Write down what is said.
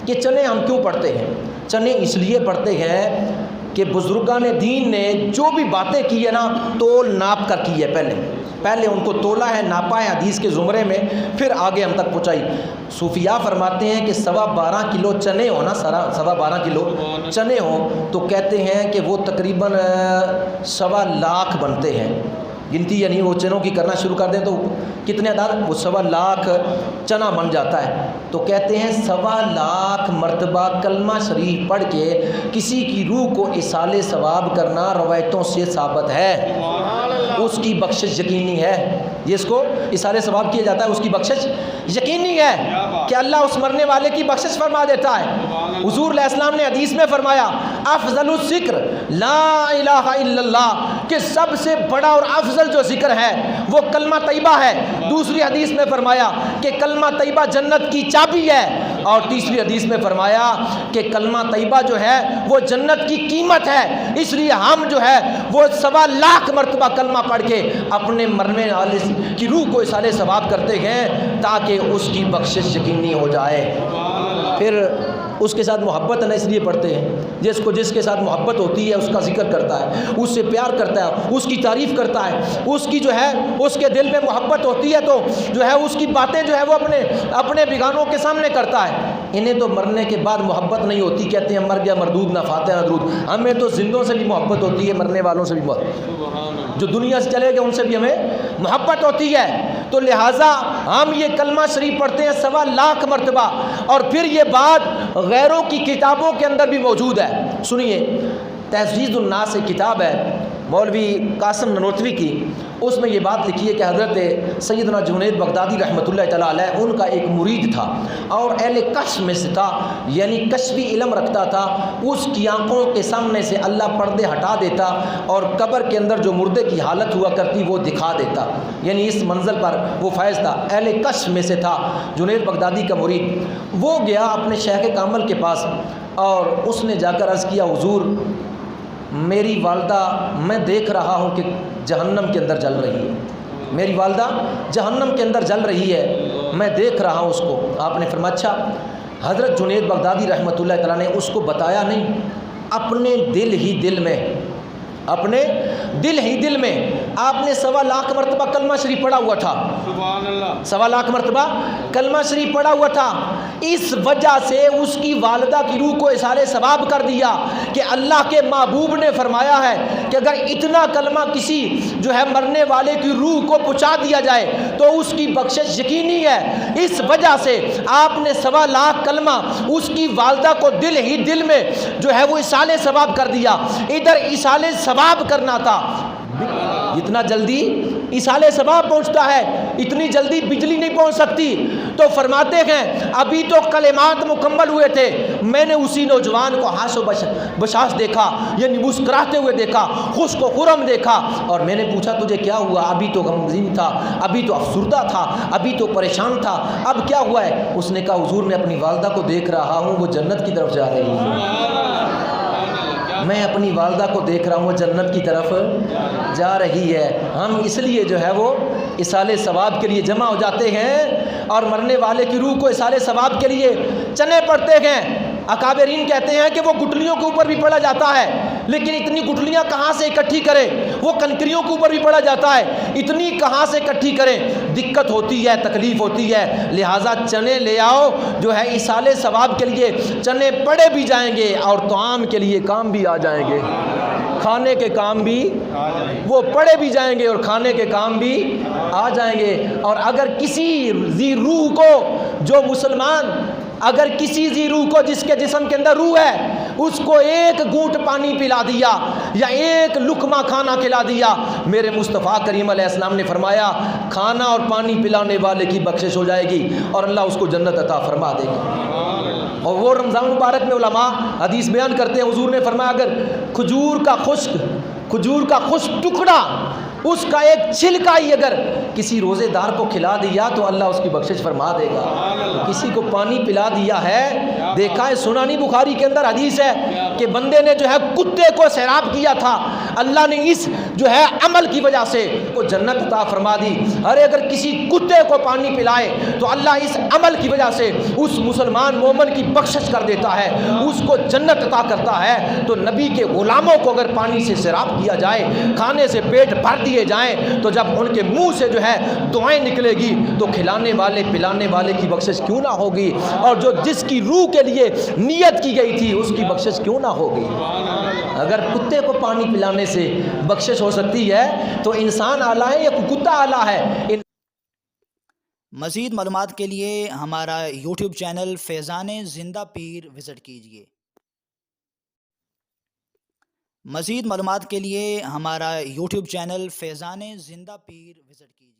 کہ چنے ہم کیوں پڑھتے ہیں؟ چنے اس لیے پڑھتے ہیں کہ بزرگان دین نے جو بھی باتیں کی ہے نا تول ناپ کر کی ہے، پہلے ان کو تولا ہے، ناپا ہے حدیث کے زمرے میں، پھر آگے ہم تک پہنچائی۔ صوفیاء فرماتے ہیں کہ 12.25 کلو چنے ہو نا، 12.25 کلو چنے ہوں تو کہتے ہیں کہ وہ تقریباً 1.25 لاکھ بنتے ہیں۔ گنتی یعنی وہ چنوں کی کرنا شروع کر دیں تو کتنے عدد؟ وہ 1.25 لاکھ چنا بن جاتا ہے۔ تو کہتے ہیں 1.25 لاکھ مرتبہ کلمہ شریف پڑھ کے کسی کی روح کو ایصال ثواب کرنا روایتوں سے ثابت ہے، اس کی بخشش یقینی ہے۔ جس کو ایصال ثواب کیا جاتا ہے اس کی بخشش یقینی ہے کہ اللہ اس مرنے والے کی بخشش فرما دیتا ہے۔ حضور علیہ السلام نے حدیث میں فرمایا افضل الذکر لا الہ الا اللہ، کہ سب سے بڑا اور افضل جو ذکر ہے وہ کلمہ طیبہ ہے۔ دوسری حدیث میں فرمایا کہ کلمہ طیبہ جنت کی چابی ہے، اور تیسری حدیث میں فرمایا کہ کلمہ طیبہ جو ہے وہ جنت کی قیمت ہے۔ اس لیے ہم جو ہے وہ 1.25 لاکھ مرتبہ کلمہ پڑھ کے اپنے مرنے والے کی روح کو ایصال ثواب کرتے ہیں تاکہ اس کی بخشش یقینی ہو جائے۔ پھر اس کے ساتھ محبت ہے نا، اس لیے پڑھتے ہیں جس کے ساتھ محبت ہوتی ہے اس کا ذکر کرتا ہے، اس سے پیار کرتا ہے، اس کی تعریف کرتا ہے، اس کی جو ہے اس کے دل میں محبت ہوتی ہے تو جو ہے اس کی باتیں جو ہے وہ اپنے بیگانوں کے سامنے کرتا ہے۔ انہیں تو مرنے کے بعد محبت نہیں ہوتی، کہتے ہیں مر گیا مردود نہ فاتحہ نہ درود۔ ہمیں تو زندوں سے بھی محبت ہوتی ہے، مرنے والوں سے بھی محبت، جو دنیا سے چلے گئے ان سے بھی ہمیں محبت ہوتی ہے۔ تو لہٰذا ہم یہ کلمہ شریف پڑھتے ہیں 1.25 لاکھ مرتبہ، اور پھر یہ بات غیروں کی کتابوں کے اندر بھی موجود ہے۔ سنیے، تہذیب الناس ایک کتاب ہے مولوی قاسم ننوتوی کی، اس میں یہ بات لکھی ہے کہ حضرت سیدنا جنید بغدادی رحمۃ اللہ تعالیٰ علیہ ان کا ایک مرید تھا اور اہل کشف میں سے تھا، یعنی کشفی علم رکھتا تھا۔ اس کی آنکھوں کے سامنے سے اللہ پردے ہٹا دیتا اور قبر کے اندر جو مردے کی حالت ہوا کرتی وہ دکھا دیتا، یعنی اس منزل پر وہ فائز تھا، اہل کشف میں سے تھا جنید بغدادی کا مرید۔ وہ گیا اپنے شیخ کامل کے پاس اور اس نے جا کر عرض کیا حضور میری والدہ میں دیکھ رہا ہوں کہ جہنم کے اندر جل رہی ہے، میری والدہ جہنم کے اندر جل رہی ہے، میں دیکھ رہا ہوں اس کو۔ آپ نے فرمایا اچھا۔ حضرت جنید بغدادی رحمۃ اللہ تعالیٰ نے اس کو بتایا نہیں، اپنے دل ہی دل میں آپ نے 1.25 لاکھ مرتبہ کلمہ شریف پڑھا ہوا تھا، سبحان اللہ، 1.25 لاکھ مرتبہ کلمہ شریف پڑھا ہوا تھا۔ اس وجہ سے اس کی والدہ کی روح کو ایصال ثواب کر دیا کہ اللہ کے محبوب نے فرمایا ہے کہ اگر اتنا کلمہ کسی جو ہے مرنے والے کی روح کو پہنچا دیا جائے تو اس کی بخشش یقینی ہے۔ اس وجہ سے آپ نے 1.25 لاکھ کلمہ اس کی والدہ کو دل ہی دل میں جو ہے وہ ایصال ثواب کر دیا۔ ادھر ایصال ثواب کرنا تھا، اتنا جلدی ایصال ثواب پہنچتا ہے، اتنی جلدی بجلی نہیں پہنچ سکتی۔ تو فرماتے ہیں ابھی تو کلمات مکمل ہوئے تھے، میں نے اسی نوجوان کو ہاش و بشاش دیکھا، یعنی مسکراتے ہوئے دیکھا، خوش و خرم دیکھا، اور میں نے پوچھا تجھے کیا ہوا؟ ابھی تو غمگین تھا، ابھی تو افسردہ تھا، ابھی تو پریشان تھا، اب کیا ہوا ہے؟ اس نے کہا حضور میں اپنی والدہ کو دیکھ رہا ہوں، وہ جنت کی طرف جا رہی ہے، میں اپنی والدہ کو دیکھ رہا ہوں وہ جنت کی طرف جا رہی ہے۔ ہم اس لیے جو ہے وہ ایصال ثواب کے لیے جمع ہو جاتے ہیں اور مرنے والے کی روح کو ایصال ثواب کے لیے چنے پڑتے ہیں۔ اکابرین کہتے ہیں کہ وہ گٹلیوں کے اوپر بھی پڑا جاتا ہے، لیکن اتنی گٹلیاں کہاں سے اکٹھی کریں؟ وہ کنکریوں کے اوپر بھی پڑا جاتا ہے، اتنی کہاں سے اکٹھی کریں؟ دقت ہوتی ہے، تکلیف ہوتی ہے، لہٰذا چنے لے آؤ جو ہے ایصال ثواب کے لیے۔ چنے پڑے بھی جائیں گے اور طعام کے لیے کام بھی آ جائیں گے، کھانے کے کام بھی وہ پڑے بھی جائیں گے اور کھانے کے کام بھی آ جائیں گے۔ اور اگر کسی ذی روح کو جو مسلمان اگر کسی ذی روح کو جس کے جسم کے اندر روح ہے اس کو ایک گھونٹ پانی پلا دیا یا ایک لقمہ کھانا کھلا دیا، میرے مصطفیٰ کریم علیہ السلام نے فرمایا کھانا اور پانی پلانے والے کی بخشش ہو جائے گی اور اللہ اس کو جنت عطا فرما دے گا۔ اور وہ رمضان مبارک میں علماء حدیث بیان کرتے ہیں، حضور نے فرمایا اگر کھجور کا خشک ٹکڑا، اس کا ایک چھلکا ہی اگر کسی روزے دار کو کھلا دیا تو اللہ اس کی بخشش فرما دے گا۔ کسی کو پانی پلا دیا ہے دیکھا ہے سنانی بخاری کے اندر حدیث ہے کہ بندے نے جو ہے کتے کو سیراب کیا تھا، اللہ نے اس جو ہے عمل کی وجہ سے کو جنت عطا فرما دی۔ ارے اگر کسی کتے کو پانی پلائے تو اللہ اس عمل کی وجہ سے اس مسلمان مومن کی بخشش کر دیتا ہے، اس کو جنت عطا کرتا ہے۔ تو نبی کے غلاموں کو اگر پانی سے سیراب کیا جائے، کھانے سے پیٹ بھر دیے جائیں، تو جب ان کے منہ سے جو ہے دعائیں نکلے گی تو کھلانے والے پلانے والے کی بخشش کیوں نہ ہوگی، اور جو جس کی روح کے لیے نیت کی گئی تھی اس کی بخشش کیوں نہ ہوگی۔ اگر کتے کو پانی پلانے سے بخشش ہو سکتی ہے تو انسان اعلیٰ ہے یا کتا اعلیٰ ہے؟ مزید معلومات کے لیے ہمارا یوٹیوب چینل فیضان زندہ پیر وزٹ کیجیے۔ مزید معلومات کے لیے ہمارا یوٹیوب چینل فیضان زندہ پیر وزٹ کیجیے۔